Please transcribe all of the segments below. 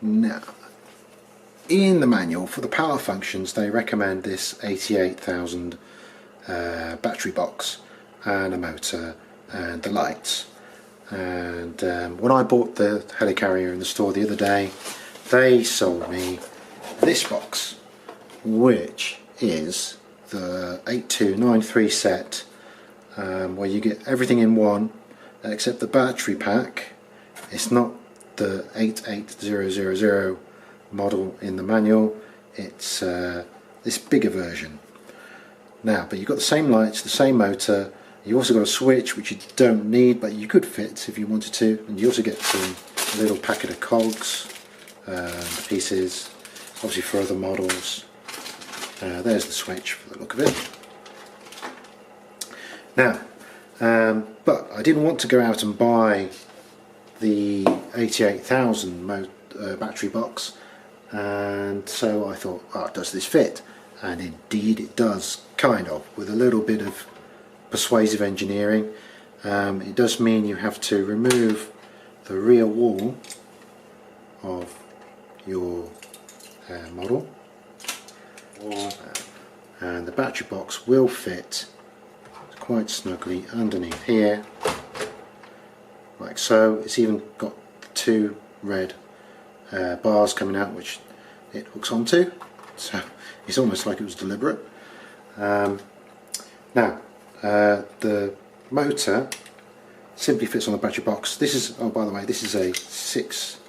Now, in the manual for the power functions they recommend this 88,000 battery box and a motor and the lights. And when I bought the Helicarrier in the store the other day, they sold me this box, which is the 8293 set, where you get everything in one except the battery pack. It's not the 88000 model in the manual, it's this bigger version. Now, but you've got the same lights, the same motor, you also got a switch which you don't need but you could fit if you wanted to, and you also get a little packet of cogs, pieces, obviously for other models. There's the switch for the look of it. Now, but I didn't want to go out and buy the 88,000 battery box, and so I thought, oh, does this fit? And indeed it does, kind of, with a little bit of persuasive engineering. It does mean you have to remove the rear wall of your model, and the battery box will fit quite snugly underneath here, like so. It's even got two red bars coming out which it hooks onto, so it's almost like it was deliberate. Now the motor simply fits on the battery box. This is, oh by the way, this is a 6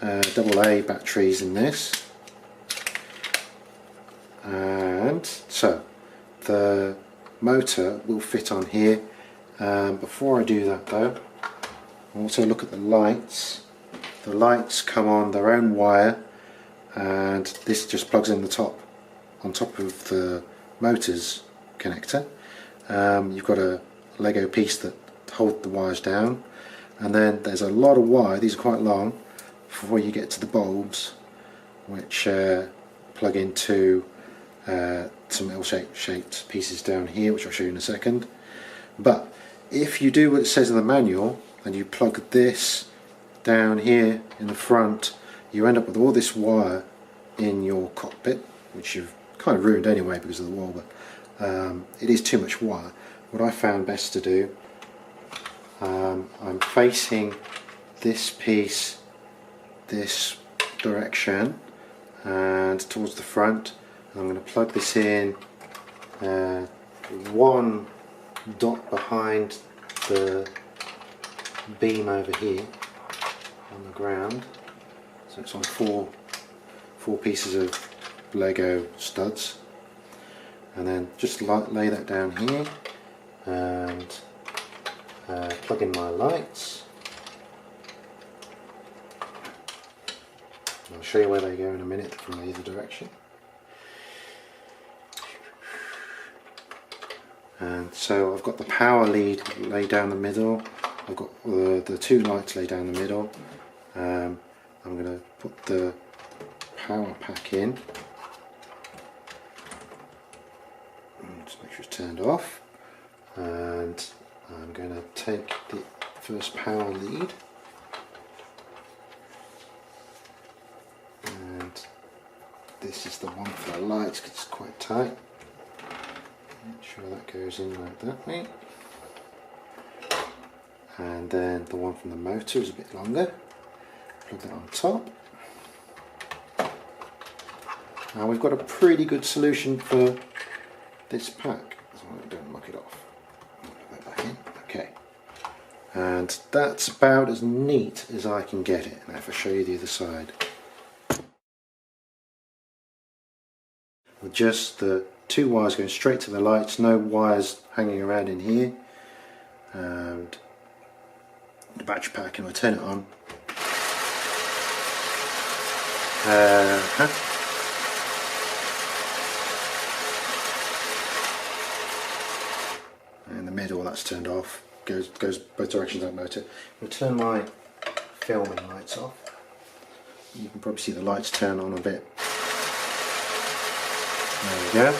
AA batteries in this, and so the motor will fit on here. Before I do that though, I'll also look at the lights. The lights come on their own wire, and this just plugs in the top, on top of the motor's connector. You've got a Lego piece that holds the wires down, and then there's a lot of wire, these are quite long, before you get to the bulbs, which plug into some L-shaped pieces down here, which I'll show you in a second. But if you do what it says in the manual and you plug this down here in the front, you end up with all this wire in your cockpit, which you've kind of ruined anyway because of the wall, but it is too much wire. What I found best to do, I'm facing this piece this direction and towards the front, and I'm going to plug this in one dot behind the beam over here on the ground, so it's on four pieces of Lego studs, and then just lay that down here and plug in my lights. I'll show you where they go in a minute from either direction. And so I've got the power lead laid down the middle, I've got the two lights laid down the middle. I'm going to put the power pack in, just make sure it's turned off, and I'm going to take the first power lead and this is the one for the lights because it's quite tight. Make sure that goes in like that way, and then the one from the motor is a bit longer. Plug that on top. Now we've got a pretty good solution for this pack, so I don't muck it off. Put that back in. Okay, and that's about as neat as I can get it. Now if I show you the other side, with just the two wires going straight to the lights, no wires hanging around in here, and the battery pack, and I turn it on. In the middle, that's turned off, goes both directions that motor. I'll turn my filming lights off. You can probably see the lights turn on a bit. There we go.